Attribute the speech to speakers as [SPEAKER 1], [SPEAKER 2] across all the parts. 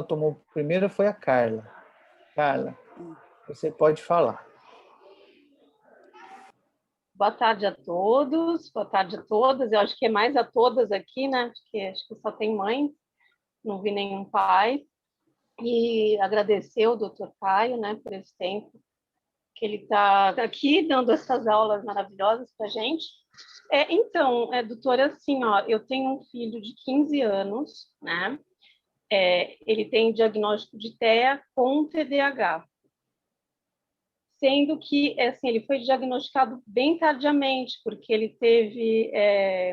[SPEAKER 1] prednisona tomou primeiro foi a Carla. Carla, você pode falar.
[SPEAKER 2] Boa tarde a todos, boa tarde a todas. Eu acho que é mais a todas aqui, né? Acho que só tem mãe, não vi nenhum pai. E agradecer o doutor Caio, né, por esse tempo que ele está aqui dando essas aulas maravilhosas para a gente. Então, doutora, assim, ó, eu tenho um filho de 15 anos, né? Ele tem diagnóstico de TEA com TDAH. Sendo que, assim, ele foi diagnosticado bem tardiamente, porque ele teve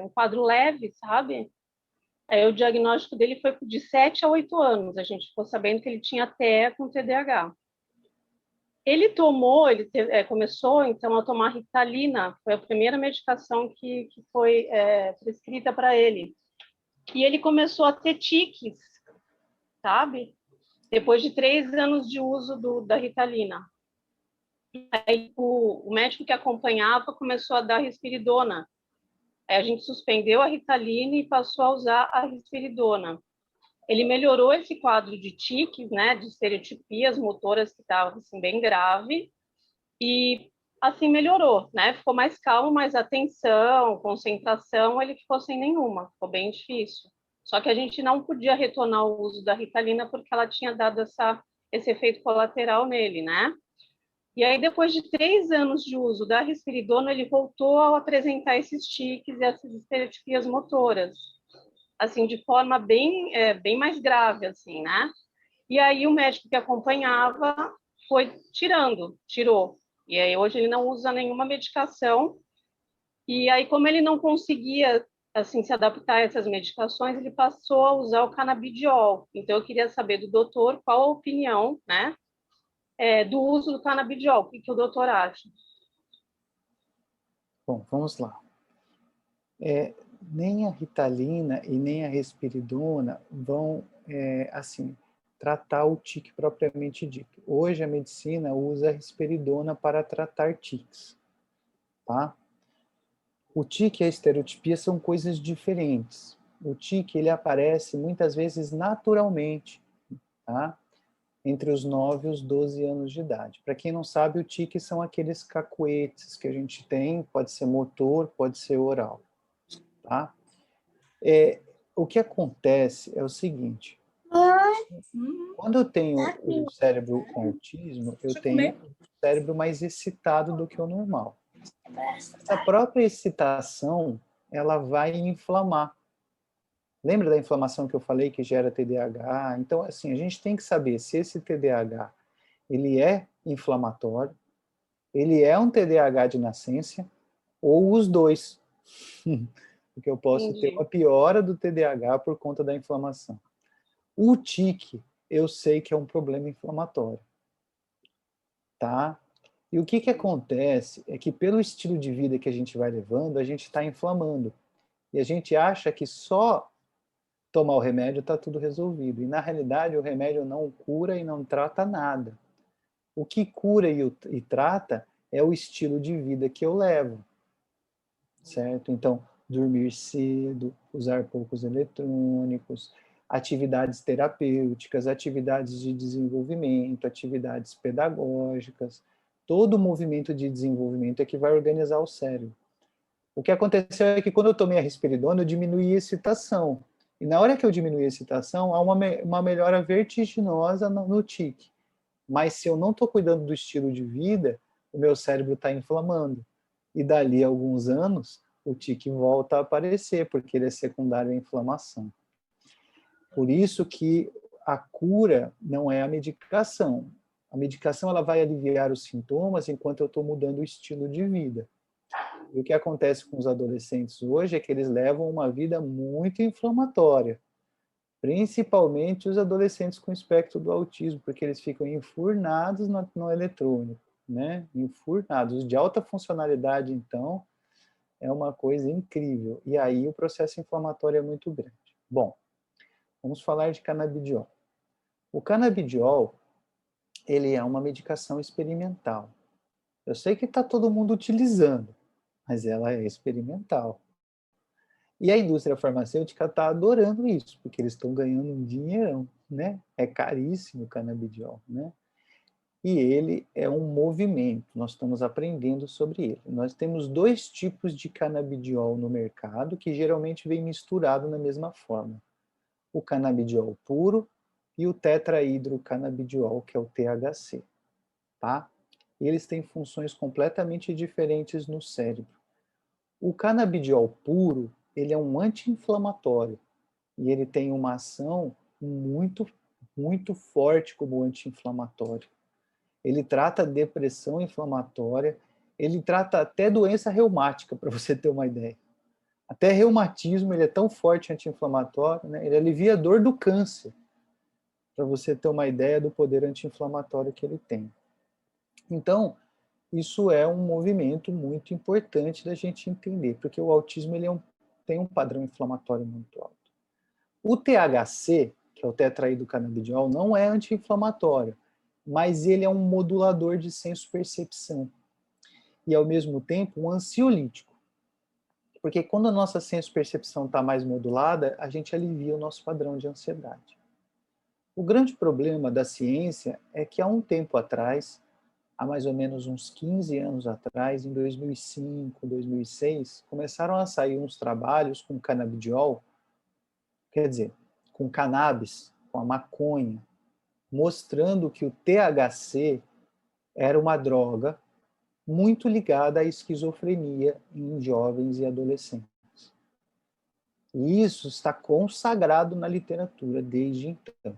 [SPEAKER 2] um quadro leve, sabe? O diagnóstico dele foi de 7 a 8 anos. A gente ficou sabendo que ele tinha TEA com TDAH. Ele começou, então, a tomar Ritalina. Foi a primeira medicação que foi prescrita para ele. E ele começou a ter tiques, sabe? Depois de 3 anos de uso da Ritalina. Aí o médico que acompanhava começou a dar risperidona. Aí a gente suspendeu a Ritalina e passou a usar a risperidona. Ele melhorou esse quadro de tiques, né, de estereotipias motoras que estavam assim, bem grave, e assim melhorou, né? Ficou mais calmo, mas atenção, concentração, ele ficou sem nenhuma, ficou bem difícil. Só que a gente não podia retornar o uso da Ritalina porque ela tinha dado esse efeito colateral nele, né? E aí, depois de 3 anos de uso da risperidona, ele voltou a apresentar esses tiques e essas estereotipias motoras, assim, de forma bem mais grave, assim, né? E aí o médico que acompanhava tirou. E aí hoje ele não usa nenhuma medicação. E aí, como ele não conseguia, assim, se adaptar a essas medicações, ele passou a usar o canabidiol. Então, eu queria saber do doutor qual a opinião, né? Do uso do canabidiol, o que o doutor acha?
[SPEAKER 1] Bom, vamos lá. Nem a Ritalina e nem a risperidona vão, assim, tratar o tique propriamente dito. Hoje a medicina usa a risperidona para tratar tiques, tá? O tique e a estereotipia são coisas diferentes. O tique, ele aparece muitas vezes naturalmente, tá? Entre os 9 e os 12 anos de idade. Para quem não sabe, o tique são aqueles cacuetes que a gente tem, pode ser motor, pode ser oral, tá? O que acontece é o seguinte, quando eu tenho o cérebro com autismo, eu tenho o cérebro mais excitado do que o normal. Essa própria excitação, ela vai inflamar. Lembra da inflamação que eu falei que gera TDAH? Então, assim, a gente tem que saber se esse TDAH ele é inflamatório, ele é um TDAH de nascença, ou os dois. Porque eu posso ter uma piora do TDAH por conta da inflamação. O tique, eu sei que é um problema inflamatório. Tá? E o que acontece é que pelo estilo de vida que a gente vai levando, a gente está inflamando. E a gente acha que só tomar o remédio está tudo resolvido. E na realidade o remédio não cura e não trata nada. O que cura e trata é o estilo de vida que eu levo. Certo? Então, dormir cedo, usar poucos eletrônicos, atividades terapêuticas, atividades de desenvolvimento, atividades pedagógicas, todo o movimento de desenvolvimento é que vai organizar o cérebro. O que aconteceu é que quando eu tomei a risperidona, eu diminuí a excitação. E na hora que eu diminuí a excitação, há uma melhora vertiginosa no tique. Mas se eu não estou cuidando do estilo de vida, o meu cérebro está inflamando. E dali a alguns anos, o tique volta a aparecer, porque ele é secundário à inflamação. Por isso que a cura não é a medicação. A medicação ela vai aliviar os sintomas enquanto eu estou mudando o estilo de vida. E o que acontece com os adolescentes hoje é que eles levam uma vida muito inflamatória, principalmente os adolescentes com espectro do autismo, porque eles ficam enfurnados no eletrônico, né? Enfurnados. Os de alta funcionalidade, então, é uma coisa incrível. E aí o processo inflamatório é muito grande. Bom, vamos falar de canabidiol. O canabidiol, ele é uma medicação experimental. Eu sei que está todo mundo utilizando, mas ela é experimental. E a indústria farmacêutica está adorando isso, porque eles estão ganhando um dinheirão. né? É caríssimo o canabidiol, né? E ele é um movimento, nós estamos aprendendo sobre ele. Nós temos dois tipos de canabidiol no mercado que geralmente vem misturado na mesma forma. O canabidiol puro e o tetrahidrocanabidiol, que é o THC, tá? Eles têm funções completamente diferentes no cérebro. O canabidiol puro, ele é um anti-inflamatório e ele tem uma ação muito forte como anti-inflamatório. Ele trata depressão inflamatória, ele trata até doença reumática, para você ter uma ideia. Até reumatismo, ele é tão forte anti-inflamatório, né? Ele alivia a dor do câncer, para você ter uma ideia do poder anti-inflamatório que ele tem. Então, isso é um movimento muito importante da gente entender, porque o autismo ele tem um padrão inflamatório muito alto. O THC, que é o tetraidrocanabidiol, não é anti-inflamatório, mas ele é um modulador de senso-percepção e, ao mesmo tempo, um ansiolítico. Porque quando a nossa senso-percepção está mais modulada, a gente alivia o nosso padrão de ansiedade. O grande problema da ciência é que há um tempo atrás, há mais ou menos uns 15 anos atrás, em 2005, 2006, começaram a sair uns trabalhos com canabidiol, quer dizer, com cannabis, com a maconha, mostrando que o THC era uma droga muito ligada à esquizofrenia em jovens e adolescentes. E isso está consagrado na literatura desde então,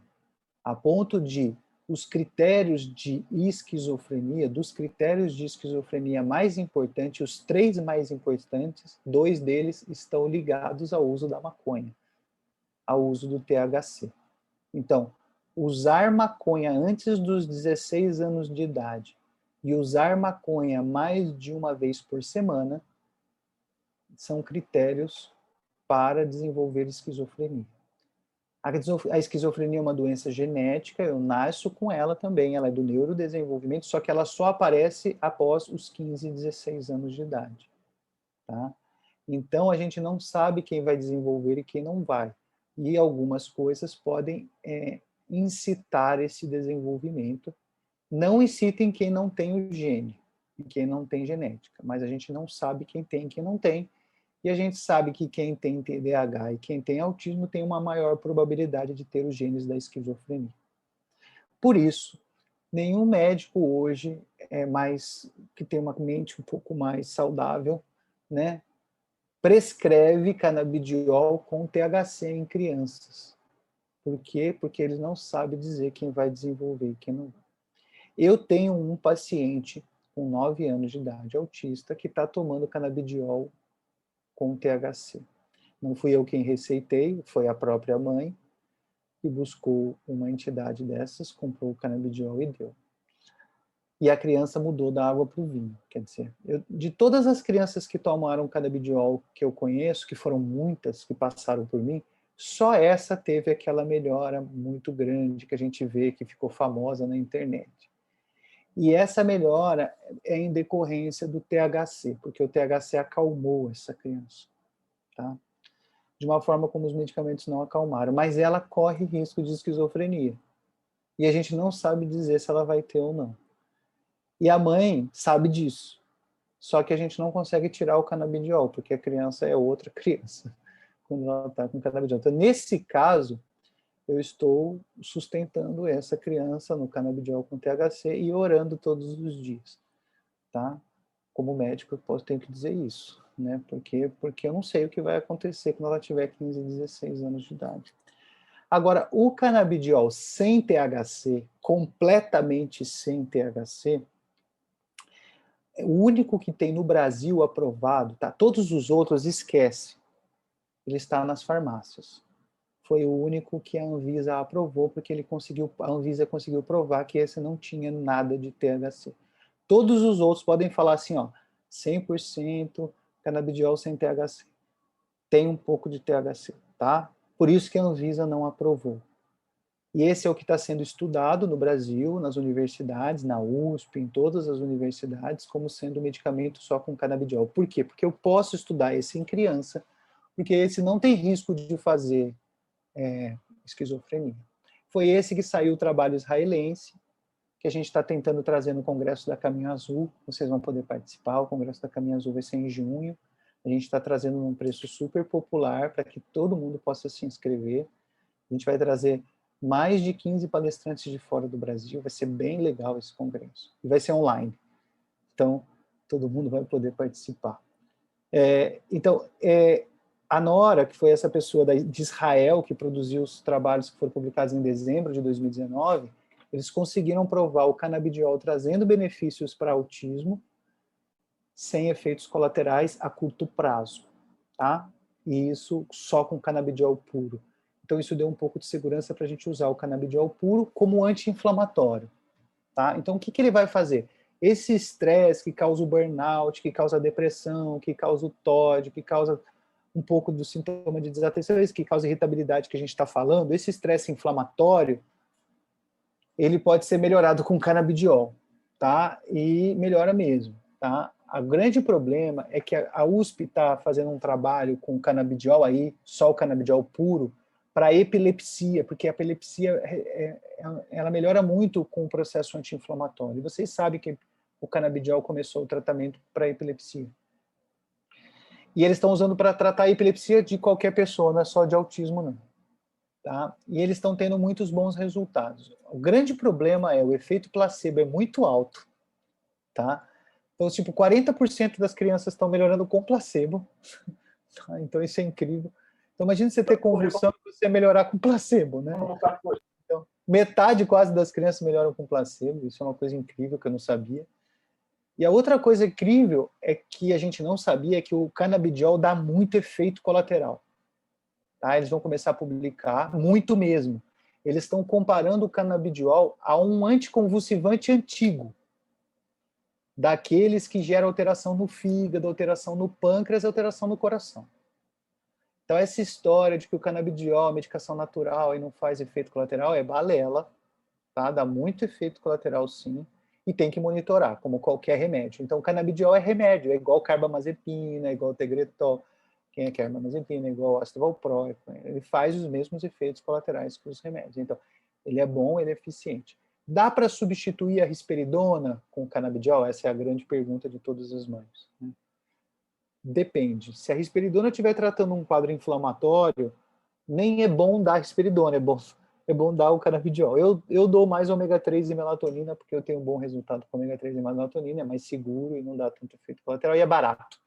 [SPEAKER 1] a ponto de os critérios de esquizofrenia, dos critérios de esquizofrenia mais importantes, os 3 mais importantes, 2 deles estão ligados ao uso da maconha, ao uso do THC. Então, usar maconha antes dos 16 anos de idade e usar maconha mais de uma vez por semana são critérios para desenvolver esquizofrenia. A esquizofrenia é uma doença genética, eu nasço com ela também, ela é do neurodesenvolvimento, só que ela só aparece após os 15, 16 anos de idade. Tá? Então, a gente não sabe quem vai desenvolver e quem não vai. E algumas coisas podem incitar esse desenvolvimento. Não incitem quem não tem o gene e quem não tem genética, mas a gente não sabe quem tem e quem não tem. E a gente sabe que quem tem TDAH e quem tem autismo tem uma maior probabilidade de ter os genes da esquizofrenia. Por isso, nenhum médico hoje que tem uma mente um pouco mais saudável, né, prescreve canabidiol com THC em crianças. Por quê? Porque eles não sabem dizer quem vai desenvolver e quem não vai. Eu tenho um paciente com 9 anos de idade, autista, que está tomando canabidiol com THC. Não fui eu quem receitei, foi a própria mãe que buscou uma entidade dessas, comprou o canabidiol e deu. E a criança mudou da água para o vinho. Quer dizer, de todas as crianças que tomaram canabidiol que eu conheço, que foram muitas que passaram por mim, só essa teve aquela melhora muito grande que a gente vê, que ficou famosa na internet. E essa melhora é em decorrência do THC, porque o THC acalmou essa criança, tá? De uma forma como os medicamentos não acalmaram, mas ela corre risco de esquizofrenia. E a gente não sabe dizer se ela vai ter ou não. E a mãe sabe disso. Só que a gente não consegue tirar o canabidiol, porque a criança é outra criança quando ela está com canabidiol. Então, nesse caso, eu estou sustentando essa criança no canabidiol com THC e orando todos os dias, tá? Como médico, tenho que dizer isso, né? Porque eu não sei o que vai acontecer quando ela tiver 15, 16 anos de idade. Agora, o canabidiol sem THC, completamente sem THC, é o único que tem no Brasil aprovado, tá? Todos os outros esquece. Ele está nas farmácias. Foi o único que a Anvisa aprovou, porque a Anvisa conseguiu provar que esse não tinha nada de THC. Todos os outros podem falar assim, ó, 100% canabidiol sem THC. Tem um pouco de THC, tá? Por isso que a Anvisa não aprovou. E esse é o que está sendo estudado no Brasil, nas universidades, na USP, em todas as universidades, como sendo um medicamento só com canabidiol. Por quê? Porque eu posso estudar esse em criança, porque esse não tem risco de fazer esquizofrenia. foi esse que saiu o trabalho israelense, que a gente está tentando trazer no Congresso da Caminho Azul. Vocês vão poder participar, o Congresso da Caminho Azul vai ser em junho. A gente está trazendo num preço super popular para que todo mundo possa se inscrever. A gente vai trazer mais de 15 palestrantes de fora do Brasil, vai ser bem legal esse congresso. E vai ser online. Então, todo mundo vai poder participar. Então, a Nora, que foi essa pessoa de Israel que produziu os trabalhos que foram publicados em dezembro de 2019, eles conseguiram provar o canabidiol trazendo benefícios para autismo sem efeitos colaterais a curto prazo, tá? E isso só com canabidiol puro. Então, isso deu um pouco de segurança para a gente usar o canabidiol puro como anti-inflamatório, tá? Então, o que ele vai fazer? Esse estresse que causa o burnout, que causa a depressão, que causa o TOD, que causa um pouco do sintoma de desatenção, que causa irritabilidade que a gente está falando, esse estresse inflamatório, ele pode ser melhorado com canabidiol, tá? E melhora mesmo, tá? O grande problema é que a USP está fazendo um trabalho com canabidiol aí, só o canabidiol puro, para epilepsia, porque a epilepsia ela melhora muito com o processo anti-inflamatório. E vocês sabem que o canabidiol começou o tratamento para epilepsia. E eles estão usando para tratar a epilepsia de qualquer pessoa, não é só de autismo, não. Tá? E eles estão tendo muitos bons resultados. O grande problema é o efeito placebo é muito alto. Tá? Então, tipo, 40% das crianças estão melhorando com placebo. Tá? Então, isso é incrível. Então, imagina você ter convulsão e você melhorar com placebo, né? Então, metade quase das crianças melhoram com placebo. Isso é uma coisa incrível que eu não sabia. E a outra coisa incrível é que a gente não sabia é que o canabidiol dá muito efeito colateral. Tá? Eles vão começar a publicar, muito mesmo. Eles estão comparando o canabidiol a um anticonvulsivante antigo, daqueles que geram alteração no fígado, alteração no pâncreas, alteração no coração. Então, essa história de que o canabidiol é medicação natural e não faz efeito colateral é balela, tá? Dá muito efeito colateral, sim, e tem que monitorar, como qualquer remédio. Então, o canabidiol é remédio, é igual carbamazepina, é igual tegretol. Quem é carbamazepina, é igual ácido valproico. Ele faz os mesmos efeitos colaterais que os remédios. Então, ele é bom, ele é eficiente. Dá para substituir a risperidona com canabidiol? Essa é a grande pergunta de todas as mães. Depende. Se a risperidona estiver tratando um quadro inflamatório, nem é bom dar risperidona, é bom dar o canabidiol. Eu dou mais ômega 3 e melatonina, porque eu tenho um bom resultado com ômega 3 e melatonina, é mais seguro e não dá tanto efeito colateral, e é barato.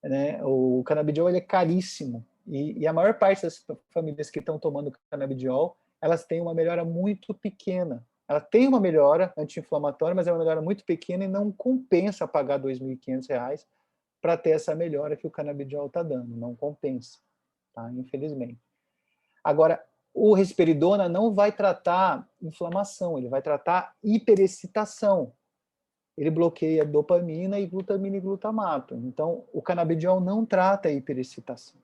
[SPEAKER 1] Né? O canabidiol ele é caríssimo, e a maior parte das famílias que estão tomando canabidiol, elas têm uma melhora muito pequena. Ela tem uma melhora anti-inflamatória, mas é uma melhora muito pequena e não compensa pagar R$ 2.500 para ter essa melhora que o canabidiol está dando, não compensa, tá? Infelizmente. Agora, o risperidona não vai tratar inflamação, ele vai tratar hiperexcitação. Ele bloqueia dopamina e glutamina e glutamato. Então, o canabidiol não trata a hiperexcitação.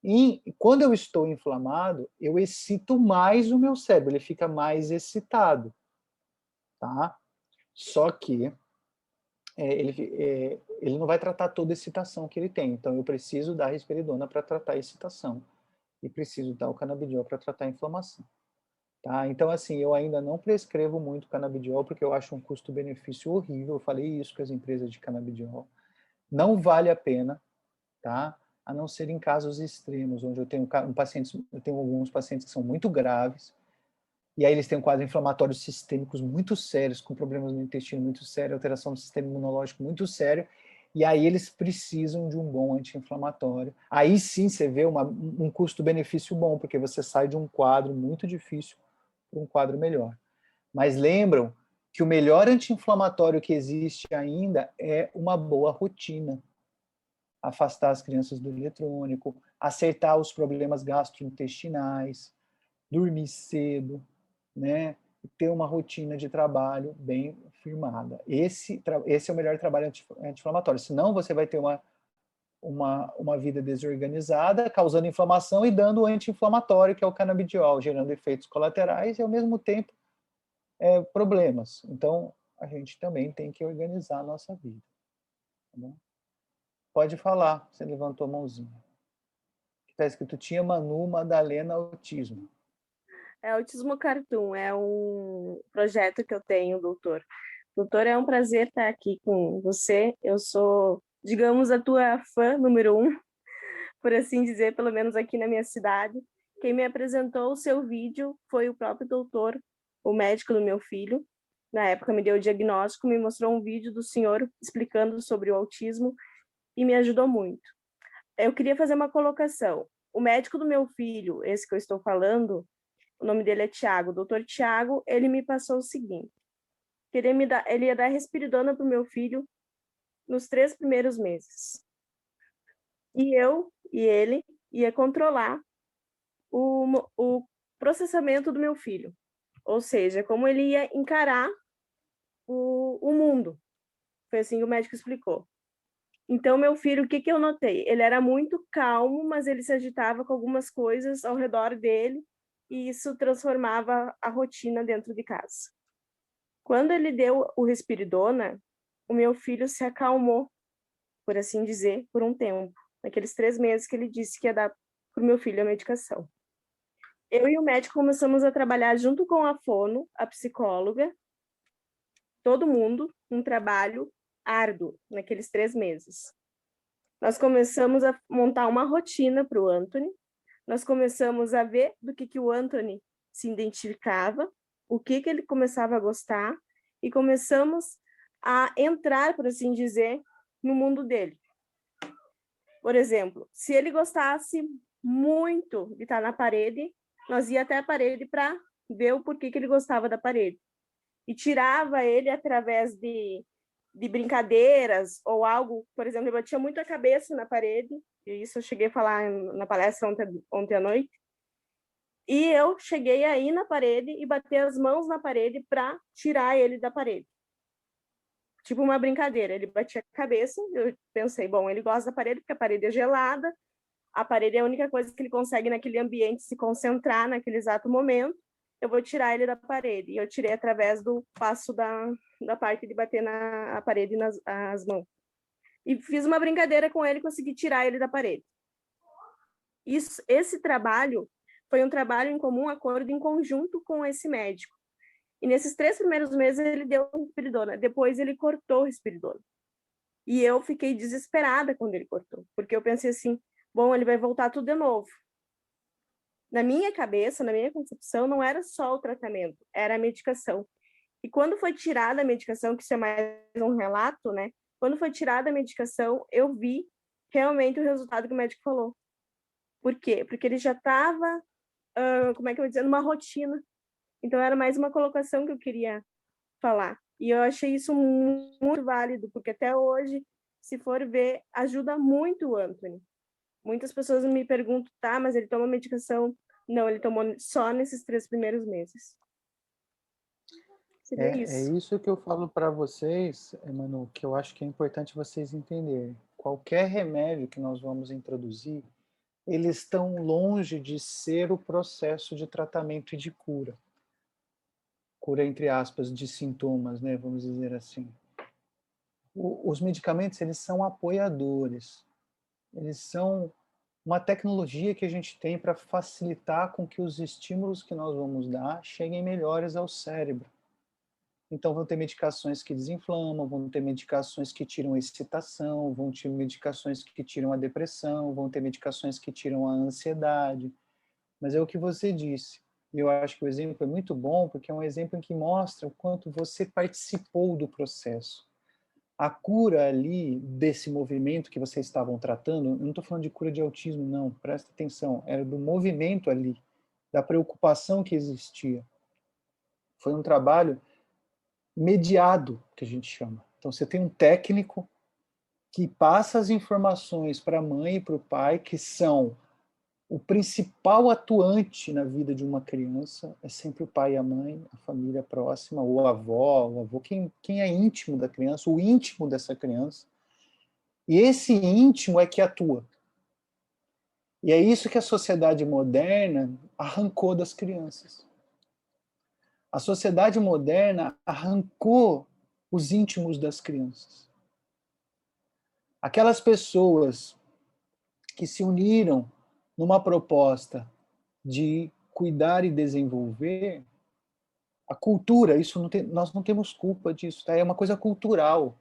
[SPEAKER 1] E quando eu estou inflamado, eu excito mais o meu cérebro, ele fica mais excitado, tá? Só que ele não vai tratar toda a excitação que ele tem. Então, eu preciso dar risperidona para tratar a excitação e preciso dar o canabidiol para tratar a inflamação. Tá? Então, assim, eu ainda não prescrevo muito canabidiol porque eu acho um custo-benefício horrível. Eu falei isso com as empresas de canabidiol. Não vale a pena, tá? A não ser em casos extremos, onde eu tenho eu tenho alguns pacientes que são muito graves, e aí eles têm quadros inflamatórios sistêmicos muito sérios, com problemas no intestino muito sérios, alteração do sistema imunológico muito sério, e aí eles precisam de um bom anti-inflamatório. Aí sim você vê um custo-benefício bom, porque você sai de um quadro muito difícil para um quadro melhor. Mas lembram que o melhor anti-inflamatório que existe ainda é uma boa rotina. Afastar as crianças do eletrônico, acertar os problemas gastrointestinais, dormir cedo, né? Ter uma rotina de trabalho bem firmada. Esse é o melhor trabalho anti-inflamatório. Senão você vai ter uma vida desorganizada, causando inflamação e dando o anti-inflamatório, que é o canabidiol, gerando efeitos colaterais e, ao mesmo tempo, problemas. Então, a gente também tem que organizar a nossa vida. Tá bom? Pode falar, você levantou a mãozinha. Está escrito: Tia Manu Madalena Autismo.
[SPEAKER 3] É Autismo Cartoon, é um projeto que eu tenho, doutor. Doutor, é um prazer estar aqui com você. Eu sou, digamos, a tua fã número um, por assim dizer, pelo menos aqui na minha cidade. Quem me apresentou o seu vídeo foi o próprio doutor, o médico do meu filho. Na época me deu o diagnóstico, me mostrou um vídeo do senhor explicando sobre o autismo e me ajudou muito. Eu queria fazer uma colocação. O médico do meu filho, esse que eu estou falando, o nome dele é Tiago. O doutor Tiago, ele me passou o seguinte, que ele ia dar risperidona para o meu filho nos 3 primeiros meses. E eu e ele ia controlar o processamento do meu filho. Ou seja, como ele ia encarar o mundo. Foi assim que o médico explicou. Então, meu filho, o que eu notei? Ele era muito calmo, mas ele se agitava com algumas coisas ao redor dele, e isso transformava a rotina dentro de casa. Quando ele deu o risperidona, o meu filho se acalmou, por assim dizer, por um tempo. Naqueles 3 meses que ele disse que ia dar para o meu filho a medicação. Eu e o médico começamos a trabalhar junto com a fono, a psicóloga, todo mundo, um trabalho árduo naqueles 3 meses. Nós começamos a montar uma rotina para o Anthony, nós começamos a ver do que o Anthony se identificava, o que ele começava a gostar, e começamos a entrar, por assim dizer, no mundo dele. Por exemplo, se ele gostasse muito de estar na parede, nós ia até a parede para ver o porquê que ele gostava da parede. E tirava ele através de brincadeiras ou algo, por exemplo, ele batia muito a cabeça na parede, e isso eu cheguei a falar na palestra ontem à noite, e eu cheguei a ir na parede e bater as mãos na parede para tirar ele da parede. Tipo uma brincadeira, ele batia a cabeça, eu pensei, bom, ele gosta da parede porque a parede é gelada, a parede é a única coisa que ele consegue naquele ambiente se concentrar naquele exato momento, eu vou tirar ele da parede. E eu tirei através do passo da parte de bater na parede nas as mãos. E fiz uma brincadeira com ele e consegui tirar ele da parede. Esse trabalho foi um trabalho em comum acordo, em conjunto com esse médico. E nesses 3 primeiros meses ele deu risperidona, depois ele cortou risperidona. E eu fiquei desesperada quando ele cortou, porque eu pensei assim, bom, ele vai voltar tudo de novo. Na minha cabeça, na minha concepção, não era só o tratamento, era a medicação. E quando foi tirada a medicação, que isso é mais um relato, né? Quando foi tirada a medicação, eu vi realmente o resultado que o médico falou. Por quê? Porque ele já estava, como é que eu vou dizer, numa rotina. Então, era mais uma colocação que eu queria falar. E eu achei isso muito válido, porque até hoje, se for ver, ajuda muito o Anthony. Muitas pessoas me perguntam, tá, mas ele toma medicação? Não, ele tomou só nesses 3 primeiros meses. Seria
[SPEAKER 1] É
[SPEAKER 3] isso.
[SPEAKER 1] isso que eu falo para vocês, Manu, que eu acho que é importante vocês entenderem. Qualquer remédio que nós vamos introduzir, eles estão longe de ser o processo de tratamento e de cura. Cura, entre aspas, de sintomas, né, vamos dizer assim. Os medicamentos, eles são apoiadores. Eles são uma tecnologia que a gente tem para facilitar com que os estímulos que nós vamos dar cheguem melhores ao cérebro. Então, vão ter medicações que desinflamam, vão ter medicações que tiram a excitação, vão ter medicações que tiram a depressão, vão ter medicações que tiram a ansiedade. Mas é o que você disse. E eu acho que o exemplo é muito bom, porque é um exemplo que mostra o quanto você participou do processo. A cura ali desse movimento que vocês estavam tratando, eu não estou falando de cura de autismo, não, presta atenção, era do movimento ali, da preocupação que existia. Foi um trabalho mediado, que a gente chama. Então, você tem um técnico que passa as informações para a mãe e para o pai, que são o principal atuante na vida de uma criança, é sempre o pai e a mãe, a família próxima, ou a avó, o avô, quem é íntimo da criança, o íntimo dessa criança. E esse íntimo é que atua. E é isso que a sociedade moderna arrancou das crianças. A sociedade moderna arrancou os íntimos das crianças. Aquelas pessoas que se uniram numa proposta de cuidar e desenvolver, a cultura, nós não temos culpa disso, tá? É uma coisa cultural.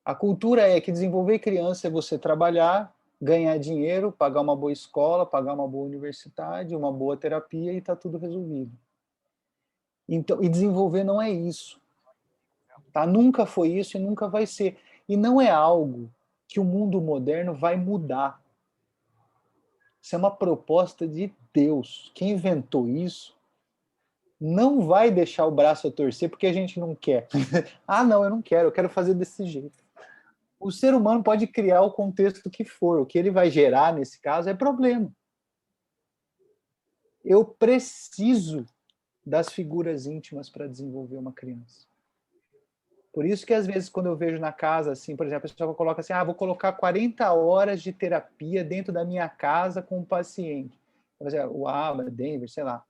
[SPEAKER 1] A cultura é que desenvolver criança é você trabalhar, ganhar dinheiro, pagar uma boa escola, pagar uma boa universidade, uma boa terapia e está tudo resolvido. Então, e desenvolver não é isso. Tá? Nunca foi isso e nunca vai ser. E não é algo que o mundo moderno vai mudar. Isso é uma proposta de Deus. Quem inventou isso não vai deixar o braço a torcer porque a gente não quer. Ah, não, eu quero fazer desse jeito. O ser humano pode criar o contexto que for, o que ele vai gerar nesse caso é problema. Eu preciso das figuras íntimas para desenvolver uma criança. Por isso que às vezes quando eu vejo na casa, assim, por exemplo, a pessoa coloca assim, vou colocar 40 horas de terapia dentro da minha casa com o paciente. O ABA, Denver, sei lá.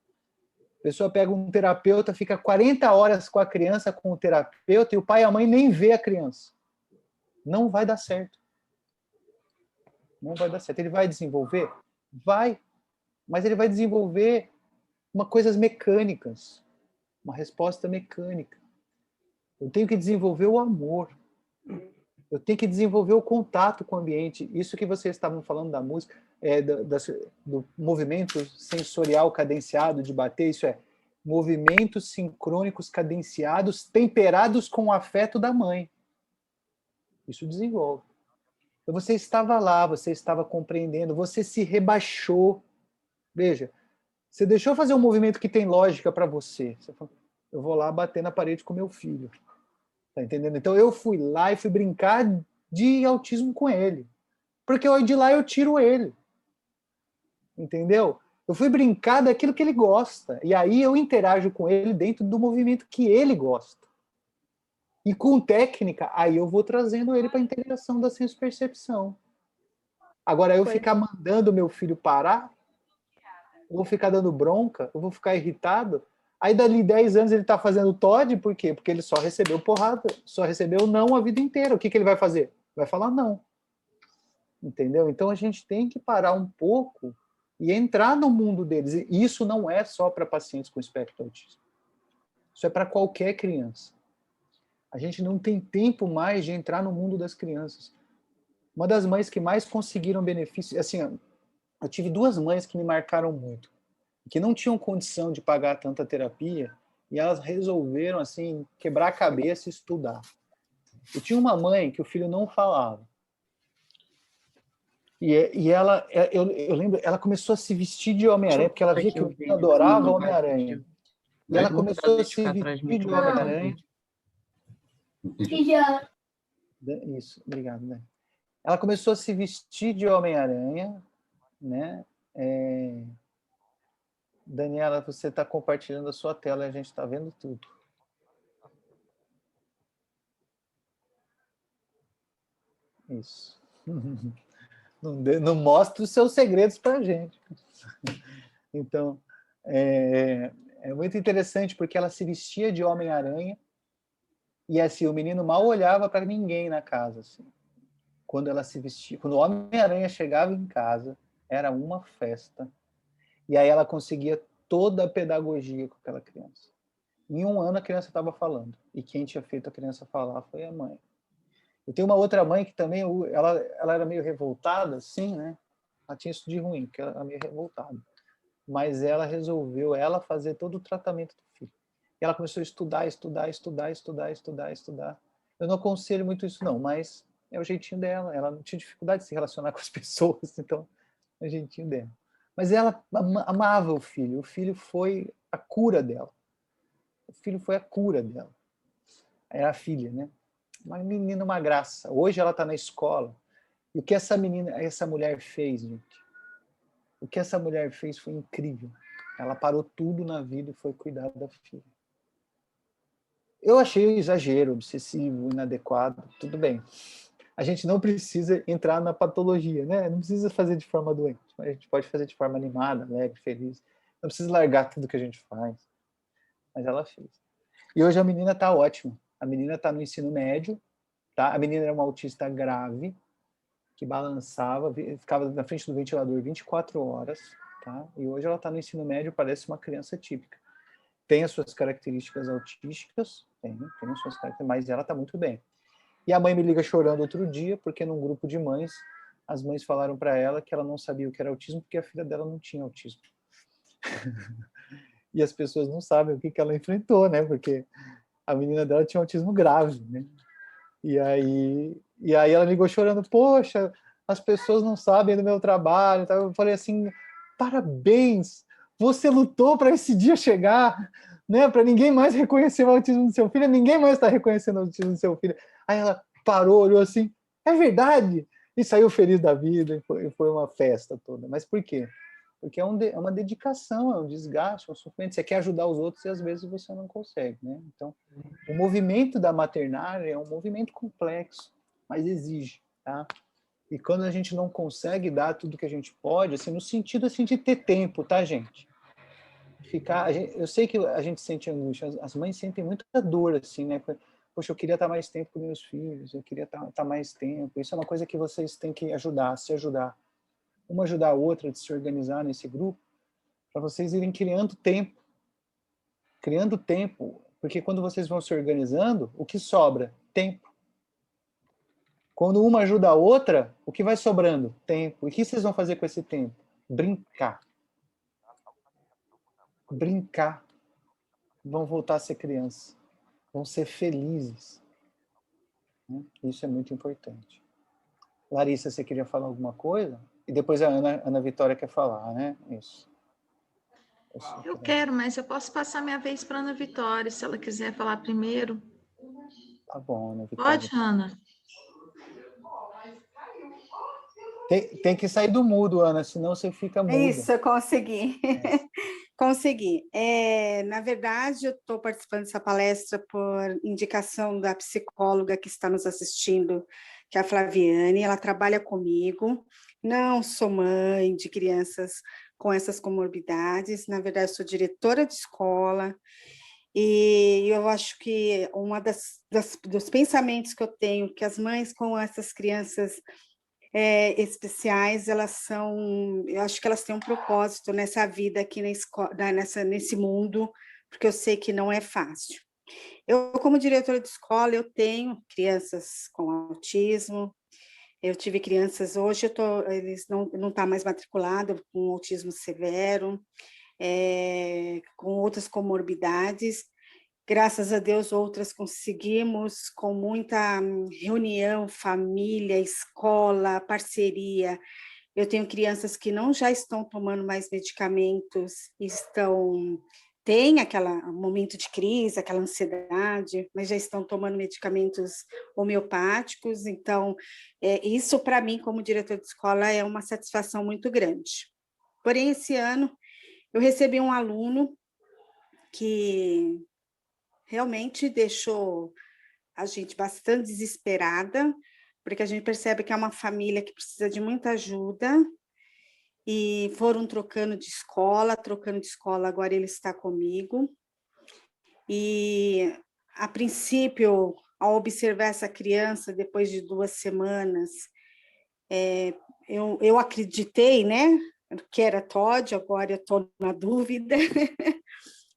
[SPEAKER 1] A pessoa pega um terapeuta, fica 40 horas com a criança, com o terapeuta, e o pai e a mãe nem vê a criança. Não vai dar certo. Não vai dar certo. Ele vai desenvolver? Vai. Mas ele vai desenvolver coisas mecânicas. Uma resposta mecânica. Eu tenho que desenvolver o amor. Eu tenho que desenvolver o contato com o ambiente. Isso que vocês estavam falando da música, do movimento sensorial cadenciado de bater, isso é movimentos sincrônicos cadenciados temperados com o afeto da mãe. Isso desenvolve. Então você estava lá, você estava compreendendo, você se rebaixou. Veja, você deixou fazer um movimento que tem lógica para você. Você falou, eu vou lá bater na parede com meu filho. Tá entendendo? Então eu fui lá e fui brincar de autismo com ele. Porque de lá eu tiro ele. Entendeu? Eu fui brincar daquilo que ele gosta. E aí eu interajo com ele dentro do movimento que ele gosta. E com técnica, aí eu vou trazendo ele para a integração da senso-percepção. Agora, eu ficar mandando meu filho parar, eu vou ficar dando bronca, eu vou ficar irritado. Aí, dali 10 anos, ele está fazendo TOD, por quê? Porque ele só recebeu porrada, só recebeu não a vida inteira. O que ele vai fazer? Vai falar não. Entendeu? Então, a gente tem que parar um pouco e entrar no mundo deles. E isso não é só para pacientes com espectro autista. Isso é para qualquer criança. A gente não tem tempo mais de entrar no mundo das crianças. Uma das mães que mais conseguiram benefício, assim, eu tive 2 mães que me marcaram muito, que não tinham condição de pagar tanta terapia, e elas resolveram, assim, quebrar a cabeça e estudar. Eu tinha uma mãe que o filho não falava. E ela, eu lembro, ela começou a se vestir de Homem-Aranha, porque ela via que o filho adorava Homem-Aranha. E ela começou a se vestir de Homem-Aranha. Isso, obrigado, né? Ela começou a se vestir de Homem-Aranha, né? Daniela, você está compartilhando a sua tela e a gente está vendo tudo. Isso. Não mostre os seus segredos para a gente. Então, é muito interessante porque ela se vestia de Homem-Aranha e assim, o menino mal olhava para ninguém na casa. Assim. Quando ela se vestia, quando o Homem-Aranha chegava em casa, era uma festa. E aí ela conseguia toda a pedagogia com aquela criança. Em 1 ano a criança estava falando. E quem tinha feito a criança falar foi a mãe. Eu tenho uma outra mãe que também, ela era meio revoltada, assim, né? Ela tinha isso de ruim, porque ela era meio revoltada. Mas ela resolveu, fazer todo o tratamento do filho. E ela começou a estudar. Eu não aconselho muito isso, não, mas é o jeitinho dela. Ela não tinha dificuldade de se relacionar com as pessoas, então é o jeitinho dela. Mas ela amava o filho foi a cura dela. O filho foi a cura dela. Era a filha, né? Uma menina, uma graça. Hoje ela está na escola. E o que essa mulher fez, gente? O que essa mulher fez foi incrível. Ela parou tudo na vida e foi cuidar da filha. Eu achei exagero, obsessivo, inadequado. Tudo bem. A gente não precisa entrar na patologia, né? Não precisa fazer de forma doente. A gente pode fazer de forma animada, alegre, feliz. Não precisa largar tudo que a gente faz. Mas ela fez. E hoje a menina está ótima. A menina está no ensino médio. Tá? A menina era uma autista grave, que balançava, ficava na frente do ventilador 24 horas. tá? E hoje ela está no ensino médio, parece uma criança típica. Tem as suas características autísticas, tem as suas características, mas ela está muito bem. E a mãe me liga chorando outro dia, porque num grupo de mães, as mães falaram para ela que ela não sabia o que era autismo, porque a filha dela não tinha autismo. E as pessoas não sabem o que ela enfrentou, né? Porque a menina dela tinha autismo grave, né? E aí ela me ligou chorando, poxa, as pessoas não sabem do meu trabalho. Tá? Eu falei assim, parabéns, você lutou para esse dia chegar, né? Para ninguém mais reconhecer o autismo do seu filho, ninguém mais está reconhecendo o autismo do seu filho. Aí ela parou, olhou assim, é verdade, e saiu feliz da vida, e foi uma festa toda. Mas por quê? Porque é uma dedicação, é um desgaste, é um sofrimento. Você quer ajudar os outros e às vezes você não consegue, né? Então, o movimento da maternária é um movimento complexo, mas exige, tá? E quando a gente não consegue dar tudo que a gente pode, assim, no sentido assim, de ter tempo, tá, gente? Eu sei que a gente sente angústia, as mães sentem muita dor, assim, né? Poxa, eu queria estar mais tempo com meus filhos, eu queria estar mais tempo. Isso é uma coisa que vocês têm que se ajudar. Uma ajudar a outra, de se organizar nesse grupo, para vocês irem criando tempo, porque quando vocês vão se organizando, o que sobra? Tempo. Quando uma ajuda a outra, o que vai sobrando? Tempo. E o que vocês vão fazer com esse tempo? Brincar. Brincar. Vão voltar a ser criança. Vão ser felizes. Isso é muito importante. Larissa, você queria falar alguma coisa? E depois a Ana Vitória quer falar, né? Isso.
[SPEAKER 4] Eu quero, mas eu posso passar minha vez para a Ana Vitória, se ela quiser falar primeiro.
[SPEAKER 1] Tá bom, Ana Vitória.
[SPEAKER 4] Pode, Ana?
[SPEAKER 1] Tem que sair do mudo, Ana, senão você fica muda.
[SPEAKER 5] Isso, eu consegui. Consegui. Na verdade, eu estou participando dessa palestra por indicação da psicóloga que está nos assistindo, que é a Flaviane. Ela trabalha comigo. Não sou mãe de crianças com essas comorbidades. Na verdade, sou diretora de escola. E eu acho que dos pensamentos que eu tenho, que as mães com essas crianças especiais, eu acho que elas têm um propósito nessa vida aqui nesse mundo, porque eu sei que não é fácil. Eu, como diretora de escola, eu tenho crianças com autismo, eu tive crianças, hoje eles não estão mais matriculados com autismo severo, com outras comorbidades. Graças a Deus, outras conseguimos, com muita reunião, família, escola, parceria. Eu tenho crianças que já estão tomando mais medicamentos, têm aquele momento de crise, aquela ansiedade, mas já estão tomando medicamentos homeopáticos. Então, isso para mim, como diretor de escola, é uma satisfação muito grande. Porém, esse ano, eu recebi um aluno que realmente deixou a gente bastante desesperada, porque a gente percebe que é uma família que precisa de muita ajuda, e foram trocando de escola, agora ele está comigo. E, a princípio, ao observar essa criança, depois de 2 semanas, eu acreditei, né, que era TOD, agora eu estou na dúvida.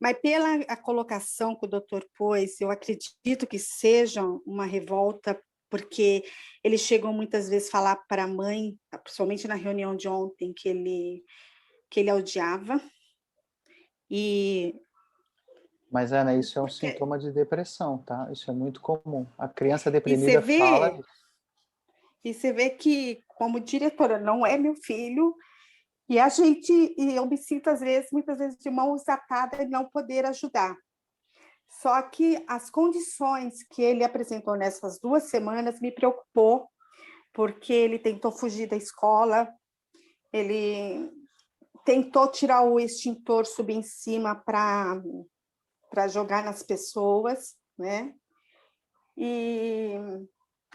[SPEAKER 5] Mas pela colocação que o doutor pôs, eu acredito que seja uma revolta, porque eles chegam muitas vezes a falar para a mãe, principalmente na reunião de ontem, que ele a odiava.
[SPEAKER 1] Mas, Ana, isso é um sintoma de depressão, tá? Isso é muito comum. A criança deprimida fala isso.
[SPEAKER 5] E você vê que, como diretora, não é meu filho, e eu me sinto, muitas vezes, de mãos atadas e não poder ajudar. Só que as condições que ele apresentou nessas 2 semanas me preocupou, porque ele tentou fugir da escola, ele tentou tirar o extintor, subir em cima para jogar nas pessoas, né? E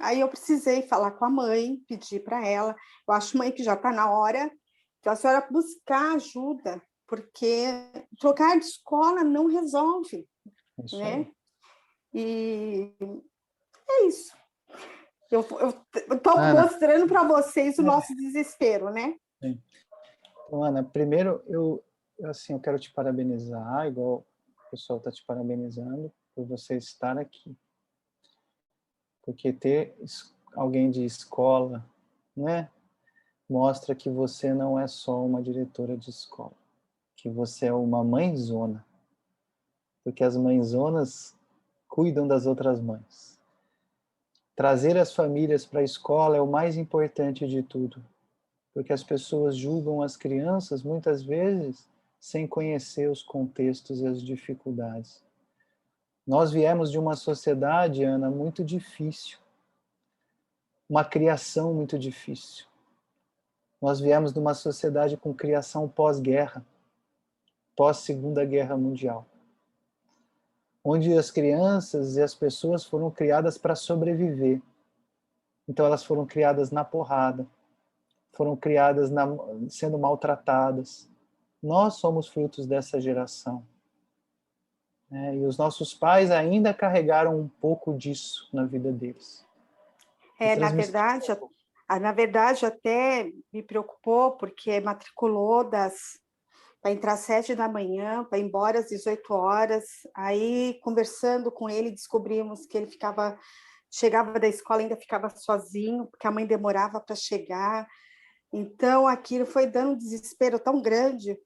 [SPEAKER 5] aí eu precisei falar com a mãe, pedir para ela. Eu acho, mãe, que já está na hora de a senhora buscar ajuda, porque trocar de escola não resolve,
[SPEAKER 1] Isso
[SPEAKER 5] né?
[SPEAKER 1] aí.
[SPEAKER 5] E é isso. Eu estou mostrando para vocês o nosso desespero, né?
[SPEAKER 1] Sim. Então, Ana, primeiro eu quero te parabenizar, igual o pessoal está te parabenizando, por você estar aqui. Porque ter alguém de escola, né, mostra que você não é só uma diretora de escola, que você é uma mãezona, porque as mãezonas cuidam das outras mães. Trazer as famílias para a escola é o mais importante de tudo, porque as pessoas julgam as crianças, muitas vezes, sem conhecer os contextos e as dificuldades. Nós viemos de uma sociedade, Ana, muito difícil, uma criação muito difícil. Nós viemos de uma sociedade com criação pós-guerra, pós-Segunda Guerra Mundial, onde as crianças e as pessoas foram criadas para sobreviver. Então elas foram criadas na porrada, foram criadas sendo maltratadas. Nós somos frutos dessa geração. E os nossos pais ainda carregaram um pouco disso na vida deles.
[SPEAKER 5] Na verdade, até me preocupou, porque matriculou para entrar às 7 da manhã, para ir embora às 18 horas. Aí, conversando com ele, descobrimos que ele chegava da escola e ainda ficava sozinho, porque a mãe demorava para chegar. Então, aquilo foi dando um desespero tão grande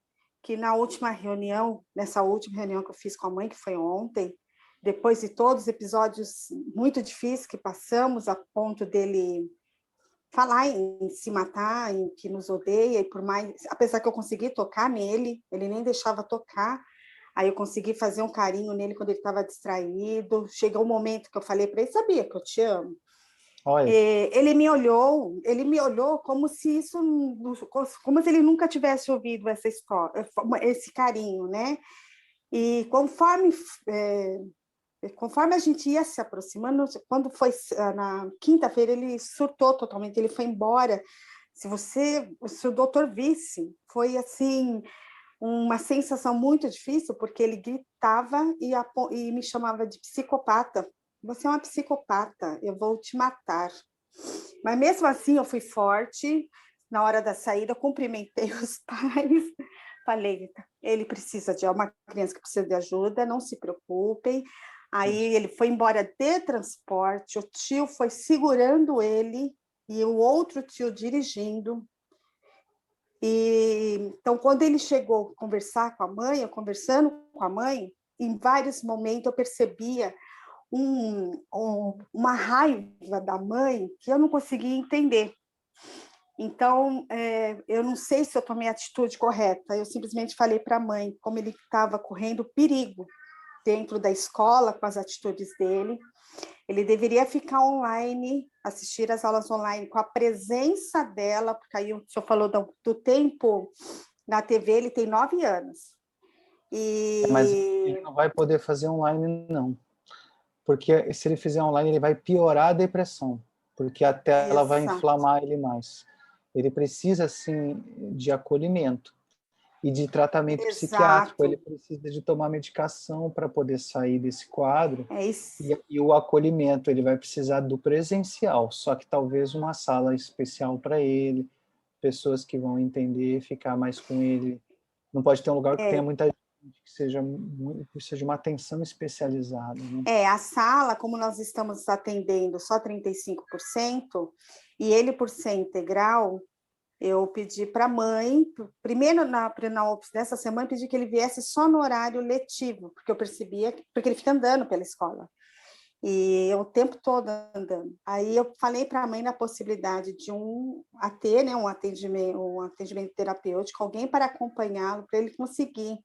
[SPEAKER 5] que nessa última reunião que eu fiz com a mãe, que foi ontem, depois de todos os episódios muito difíceis que passamos, a ponto dele falar em se matar, em que nos odeia, e por mais, apesar que eu consegui tocar nele, ele nem deixava tocar, aí eu consegui fazer um carinho nele quando ele estava distraído. Chegou um momento que eu falei para ele: sabia que eu te amo? Ele me olhou como se ele nunca tivesse ouvido essa história, esse carinho, né? E conforme a gente ia se aproximando, quando foi na quinta-feira, ele surtou totalmente, ele foi embora. Se o doutor visse, foi assim uma sensação muito difícil, porque ele gritava e me chamava de psicopata. Você é uma psicopata, eu vou te matar. Mas mesmo assim eu fui forte. Na hora da saída, cumprimentei os pais, falei: ele é uma criança que precisa de ajuda, não se preocupem. Aí ele foi embora de transporte, o tio foi segurando ele e o outro tio dirigindo. Então, quando ele chegou conversando com a mãe, em vários momentos eu percebia uma raiva da mãe que eu não conseguia entender. Então, eu não sei se eu tomei a atitude correta. Eu simplesmente falei para a mãe como ele estava correndo perigo dentro da escola com as atitudes dele. Ele deveria ficar online, assistir as aulas online com a presença dela, porque aí o senhor falou do tempo na TV, ele tem 9 anos.
[SPEAKER 1] Mas ele não vai poder fazer online, não. Porque se ele fizer online, ele vai piorar a depressão, porque a tela vai inflamar ele mais. Ele precisa, sim, de acolhimento e de tratamento psiquiátrico. Ele precisa de tomar medicação para poder sair desse quadro. E o acolhimento, ele vai precisar do presencial, só que talvez uma sala especial para ele, pessoas que vão entender, ficar mais com ele. Não pode ter um lugar que tenha muita gente, que seja uma atenção especializada. Né?
[SPEAKER 5] A sala, como nós estamos atendendo só 35%, e ele por ser integral, eu pedi para a mãe, primeiro nessa semana, pedi que ele viesse só no horário letivo, porque eu percebia, porque ele fica andando pela escola, e o tempo todo andando. Aí eu falei para a mãe na possibilidade de um atendimento terapêutico, alguém para acompanhá-lo, para ele conseguir.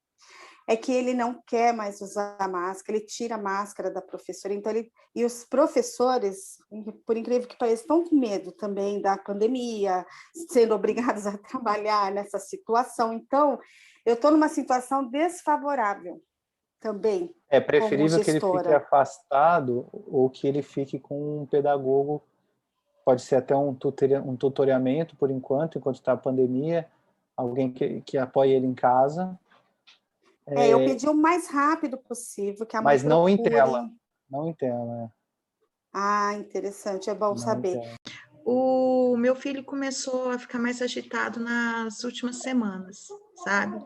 [SPEAKER 5] É que ele não quer mais usar a máscara, ele tira a máscara da professora. Então e os professores, por incrível que pareça, estão com medo também da pandemia, sendo obrigados a trabalhar nessa situação. Então, eu estou numa situação desfavorável também.
[SPEAKER 1] É preferível que ele fique afastado ou que ele fique com um pedagogo, pode ser até um tutoramento por enquanto está a pandemia, alguém que apoie ele em casa.
[SPEAKER 5] Eu pedi o mais rápido possível que a mãe
[SPEAKER 1] mas não em tela. Não em tela.
[SPEAKER 5] Interessante, é bom saber.
[SPEAKER 4] O meu filho começou a ficar mais agitado nas últimas semanas, sabe?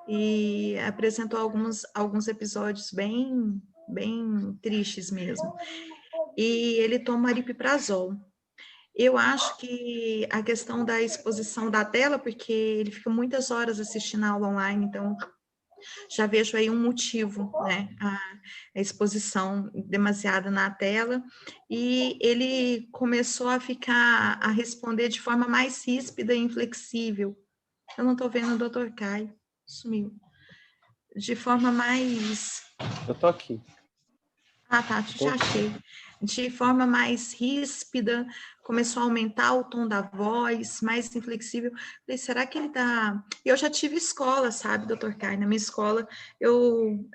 [SPEAKER 4] E apresentou alguns episódios bem tristes mesmo. E ele toma aripiprazol. Eu acho que a questão da exposição da tela, porque ele fica muitas horas assistindo a aula online, então já vejo aí um motivo, né? A exposição demasiada na tela, e ele começou a responder de forma mais ríspida e inflexível. Eu não estou vendo o doutor Caio, sumiu. De forma mais.
[SPEAKER 1] Eu tô aqui.
[SPEAKER 4] Ah, tá, já achei. De forma mais ríspida, começou a aumentar o tom da voz, mais inflexível. Falei, será que ele tá... Eu já tive escola, sabe, doutor Caio? Na minha escola, eu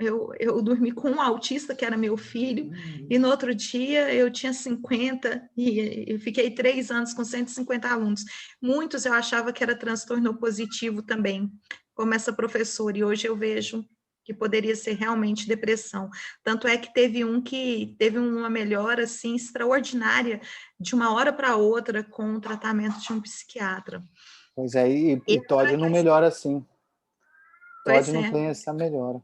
[SPEAKER 4] dormi com um autista, que era meu filho, e no outro dia eu tinha 50, e eu fiquei 3 anos com 150 alunos. Muitos eu achava que era transtorno positivo também, como essa professora, e hoje eu vejo que poderia ser realmente depressão. Tanto é que teve um que teve uma melhora assim extraordinária de uma hora para outra com o tratamento de um psiquiatra.
[SPEAKER 1] Pois é, e TOD não melhora assim. TOD
[SPEAKER 4] Pois
[SPEAKER 1] não
[SPEAKER 4] é.
[SPEAKER 1] tem essa melhora.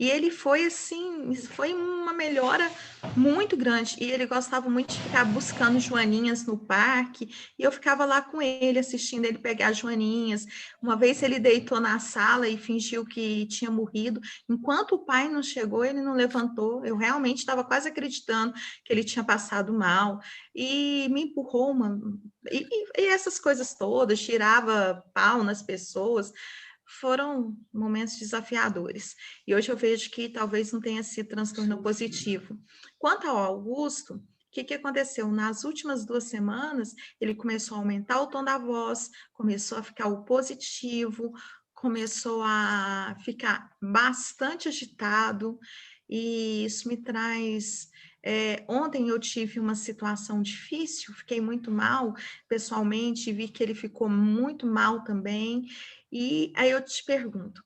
[SPEAKER 4] E ele foi assim, foi uma melhora muito grande. E ele gostava muito de ficar buscando joaninhas no parque. E eu ficava lá com ele, assistindo ele pegar joaninhas. Uma vez ele deitou na sala e fingiu que tinha morrido. Enquanto o pai não chegou, ele não levantou. Eu realmente estava quase acreditando que ele tinha passado mal. E me empurrou, mano. E essas coisas todas, tirava pau nas pessoas. Foram momentos desafiadores. E hoje eu vejo que talvez não tenha sido transtorno positivo. Quanto ao Augusto, o que aconteceu? Nas últimas 2 semanas, ele começou a aumentar o tom da voz, começou a ficar o positivo, começou a ficar bastante agitado, e isso me traz. Ontem eu tive uma situação difícil, fiquei muito mal pessoalmente, vi que ele ficou muito mal também. E aí eu te pergunto,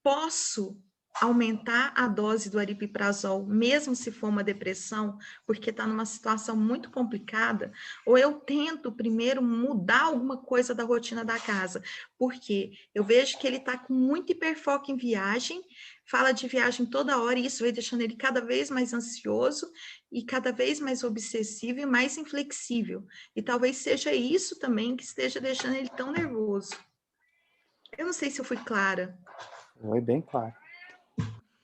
[SPEAKER 4] posso aumentar a dose do aripiprazol, mesmo se for uma depressão, porque está numa situação muito complicada, ou eu tento primeiro mudar alguma coisa da rotina da casa, porque eu vejo que ele está com muito hiperfoco em viagem, fala de viagem toda hora, e isso vai deixando ele cada vez mais ansioso e cada vez mais obsessivo e mais inflexível. E talvez seja isso também que esteja deixando ele tão nervoso. Eu não sei se eu fui clara.
[SPEAKER 1] Foi bem claro.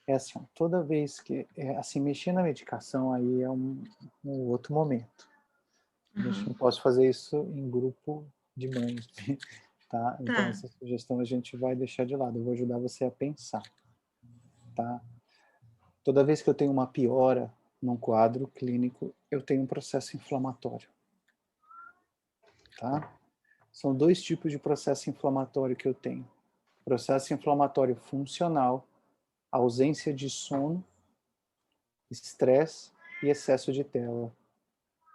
[SPEAKER 1] É assim, toda vez que... assim, mexer na medicação aí é um outro momento. Uhum. Eu não posso fazer isso em grupo de mães, tá? Então, essa sugestão a gente vai deixar de lado. Eu vou ajudar você a pensar, tá? Toda vez que eu tenho uma piora num quadro clínico, eu tenho um processo inflamatório, tá? São 2 tipos de processo inflamatório que eu tenho. Processo inflamatório funcional, ausência de sono, estresse e excesso de tela.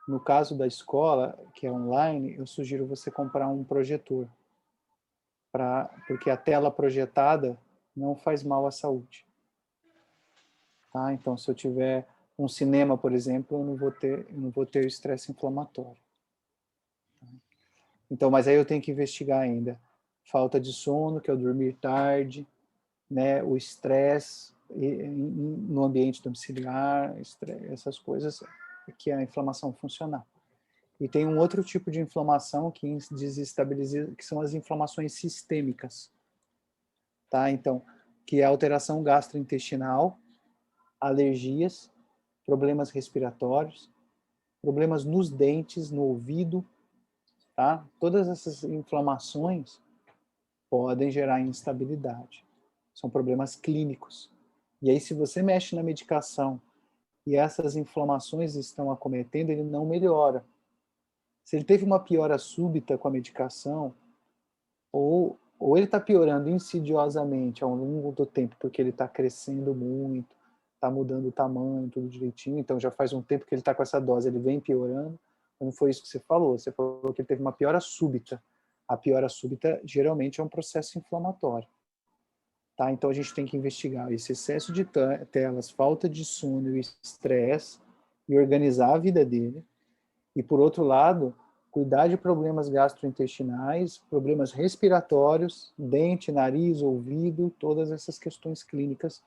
[SPEAKER 1] No caso da escola, que é online, eu sugiro você comprar um projetor, porque a tela projetada não faz mal à saúde. Tá? Então, se eu tiver um cinema, por exemplo, eu não vou ter estresse inflamatório. Então, mas aí eu tenho que investigar ainda falta de sono, que é o dormir tarde, né, o estresse no ambiente domiciliar, essas coisas, que é a inflamação funcional. E tem um outro tipo de inflamação que desestabiliza, que são as inflamações sistêmicas, tá? Então, que é alteração gastrointestinal, alergias, problemas respiratórios, problemas nos dentes, no ouvido, tá? Todas essas inflamações podem gerar instabilidade. São problemas clínicos. E aí, se você mexe na medicação e essas inflamações estão acometendo, ele não melhora. Se ele teve uma piora súbita com a medicação, ou ele está piorando insidiosamente ao longo do tempo, porque ele está crescendo muito, está mudando o tamanho, tudo direitinho, então já faz um tempo que ele está com essa dose, ele vem piorando. Não foi isso que você falou que ele teve uma piora súbita. A piora súbita geralmente é um processo inflamatório. Tá? Então a gente tem que investigar esse excesso de telas, falta de sono e estresse, e organizar a vida dele. E, por outro lado, cuidar de problemas gastrointestinais, problemas respiratórios, dente, nariz, ouvido, todas essas questões clínicas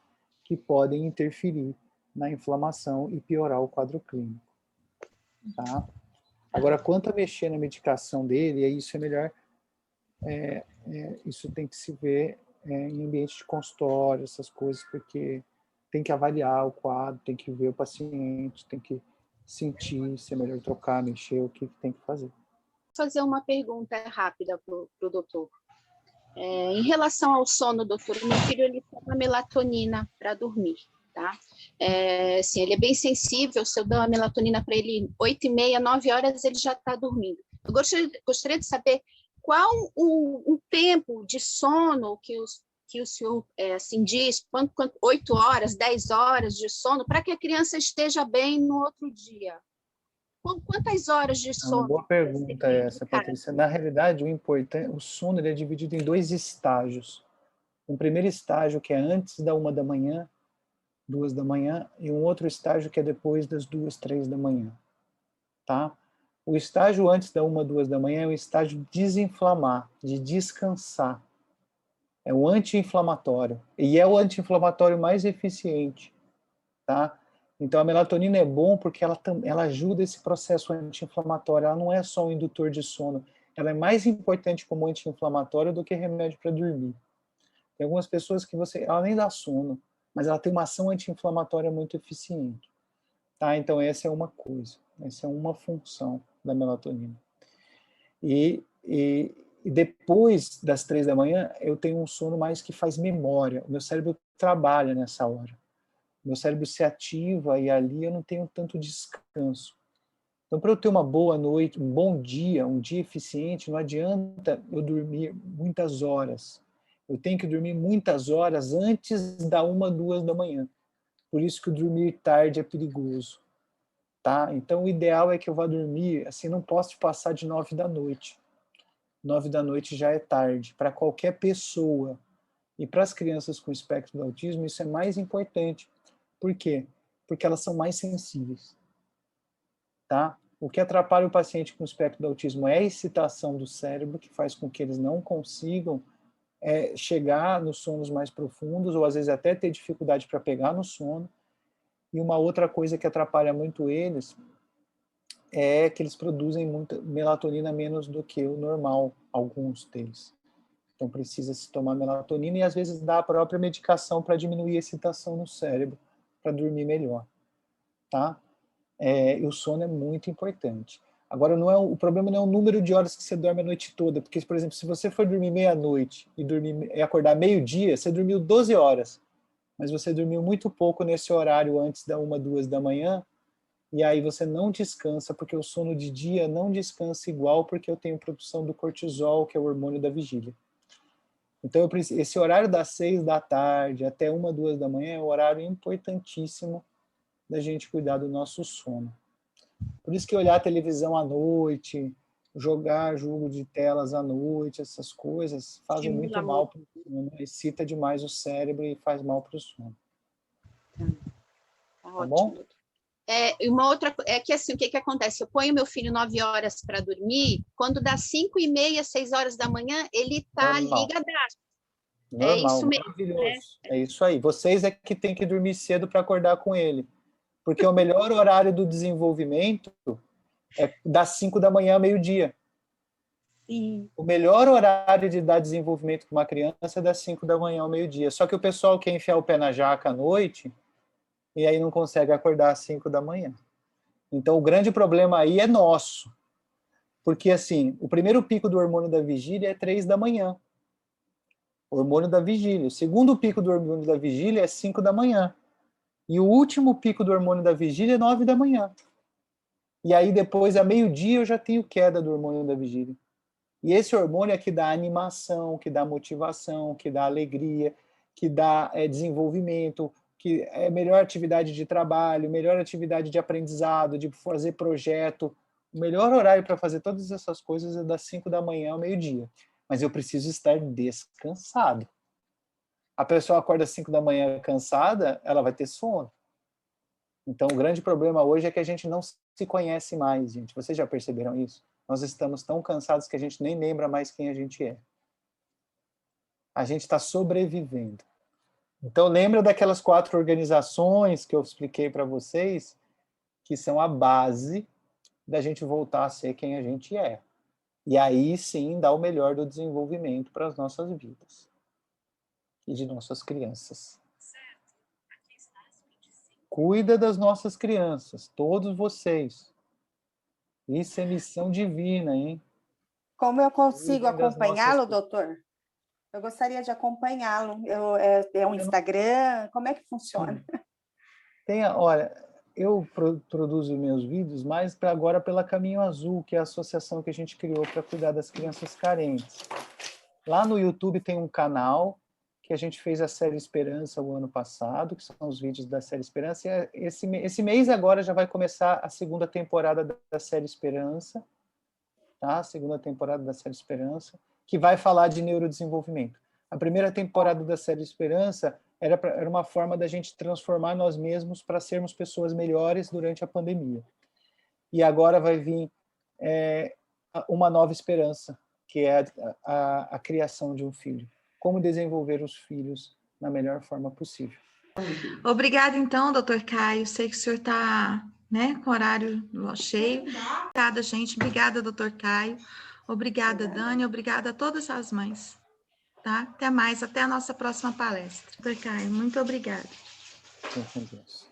[SPEAKER 1] que podem interferir na inflamação e piorar o quadro clínico. Tá? Agora, quanto a mexer na medicação dele, isso é melhor, isso tem que se ver em ambiente de consultório, essas coisas, porque tem que avaliar o quadro, tem que ver o paciente, tem que sentir se é melhor trocar, mexer, o que tem que fazer.
[SPEAKER 6] Vou fazer uma pergunta rápida para o doutor. Em relação ao sono, doutor, o meu filho ele toma melatonina para dormir, tá? Assim, ele é bem sensível, se eu dou a melatonina para ele 8h30, 9h, ele já está dormindo. Eu gostaria de saber qual o tempo de sono que o senhor assim, diz, 8 horas, 10 horas de sono, para que a criança esteja bem no outro dia? Quantas horas de sono?
[SPEAKER 1] Uma boa pergunta essa, Patrícia. Na realidade, o sono ele é dividido em 2 estágios. Um primeiro estágio que é antes da 1 da manhã, 2 da manhã, e um outro estágio que é depois das 2, 3 da manhã. Tá? O estágio antes da 1, 2 da manhã é o estágio de desinflamar, de descansar. É o anti-inflamatório. E é o anti-inflamatório mais eficiente. Tá? Então, a melatonina é bom porque ela ajuda esse processo anti-inflamatório. Ela não é só um indutor de sono. Ela é mais importante como anti-inflamatório do que remédio para dormir. Tem algumas pessoas que ela nem dá sono, mas ela tem uma ação anti-inflamatória muito eficiente. Tá? Então, essa é uma coisa. Essa é uma função da melatonina. E depois das 3 da manhã, eu tenho um sono mais que faz memória. O meu cérebro trabalha nessa hora. Meu cérebro se ativa e ali eu não tenho tanto descanso. Então, para eu ter uma boa noite, um bom dia, um dia eficiente, não adianta eu dormir muitas horas. Eu tenho que dormir muitas horas antes da 1, 2 da manhã. Por isso que o dormir tarde é perigoso. Tá? Então, o ideal é que eu vá dormir, assim, não posso passar de 9 da noite. 9 da noite já é tarde, para qualquer pessoa. E para as crianças com espectro do autismo, isso é mais importante. Por quê? Porque elas são mais sensíveis. Tá? O que atrapalha o paciente com espectro do autismo é a excitação do cérebro, que faz com que eles não consigam chegar nos sonos mais profundos, ou às vezes até ter dificuldade para pegar no sono. E uma outra coisa que atrapalha muito eles é que eles produzem muita melatonina menos do que o normal, alguns deles. Então precisa se tomar melatonina e às vezes dá a própria medicação para diminuir a excitação no cérebro, para dormir melhor, tá? E o sono é muito importante. Agora, o problema não é o número de horas que você dorme a noite toda, porque, por exemplo, se você for dormir meia-noite e acordar meio-dia, você dormiu 12 horas, mas você dormiu muito pouco nesse horário antes da 1, 2 da manhã, e aí você não descansa, porque o sono de dia não descansa igual, porque eu tenho produção do cortisol, que é o hormônio da vigília. Então, esse horário das 6 da tarde até 1, 2 da manhã é um horário importantíssimo da gente cuidar do nosso sono. Por isso que olhar a televisão à noite, jogar jogo de telas à noite, essas coisas fazem muito mal para o sono, excita demais o cérebro e faz mal para o sono.
[SPEAKER 6] Tá bom? Uma outra é que assim, o que acontece? Eu ponho meu filho 9 horas para dormir, quando dá 5h30, 6 horas da manhã, ele está ligadaço.
[SPEAKER 1] Normal, isso mesmo, maravilhoso. É isso aí. Vocês é que tem que dormir cedo para acordar com ele. Porque o melhor horário do desenvolvimento é das 5 da manhã a meio-dia. O melhor horário de dar desenvolvimento para uma criança é das 5 da manhã ao meio-dia. Só que o pessoal quer enfiar o pé na jaca à noite e aí não consegue acordar às 5 da manhã. Então, o grande problema aí é nosso. Porque, assim, o primeiro pico do hormônio da vigília é 3 da manhã. Hormônio da vigília. O segundo pico do hormônio da vigília é 5 da manhã. E o último pico do hormônio da vigília é 9 da manhã. E aí, depois, a meio-dia, eu já tenho queda do hormônio da vigília. E esse hormônio é que dá animação, que dá motivação, que dá alegria, que dá desenvolvimento, que é melhor atividade de trabalho, melhor atividade de aprendizado, de fazer projeto. O melhor horário para fazer todas essas coisas é das 5 da manhã ao meio-dia. Mas eu preciso estar descansado. A pessoa acorda às 5 da manhã cansada, ela vai ter sono. Então, o grande problema hoje é que a gente não se conhece mais, gente. Vocês já perceberam isso? Nós estamos tão cansados que a gente nem lembra mais quem a gente é. A gente está sobrevivendo. Então, lembra daquelas 4 organizações que eu expliquei para vocês, que são a base da gente voltar a ser quem a gente é. E aí, sim, dá o melhor do desenvolvimento para as nossas vidas. E de nossas crianças. Cuida das nossas crianças, todos vocês. Isso é missão divina, hein?
[SPEAKER 5] Como eu consigo
[SPEAKER 1] Cuidem das
[SPEAKER 5] acompanhá-lo,
[SPEAKER 1] nossas-
[SPEAKER 5] doutor? Eu gostaria de acompanhá-lo. É um Instagram? Como é que funciona?
[SPEAKER 1] Olha, eu produzo meus vídeos mais para agora pela Caminho Azul, que é a associação que a gente criou para cuidar das crianças carentes. Lá no YouTube tem um canal que a gente fez a série Esperança o ano passado, que são os vídeos da série Esperança. E esse mês agora já vai começar a segunda temporada da série Esperança, tá? A segunda temporada da série Esperança, que vai falar de neurodesenvolvimento. A primeira temporada da série Esperança era uma forma da gente transformar nós mesmos para sermos pessoas melhores durante a pandemia. E agora vai vir uma nova esperança, que é a criação de um filho. Como desenvolver os filhos na melhor forma possível.
[SPEAKER 4] Obrigada, então, doutor Caio. Sei que o senhor está, né, com o horário cheio. Obrigada, gente. Obrigada, doutor Caio. Obrigada, Dani. Obrigada a todas as mães. Tá? Até mais. Até a nossa próxima palestra. Doutor Caio, muito obrigada.
[SPEAKER 1] Com Deus.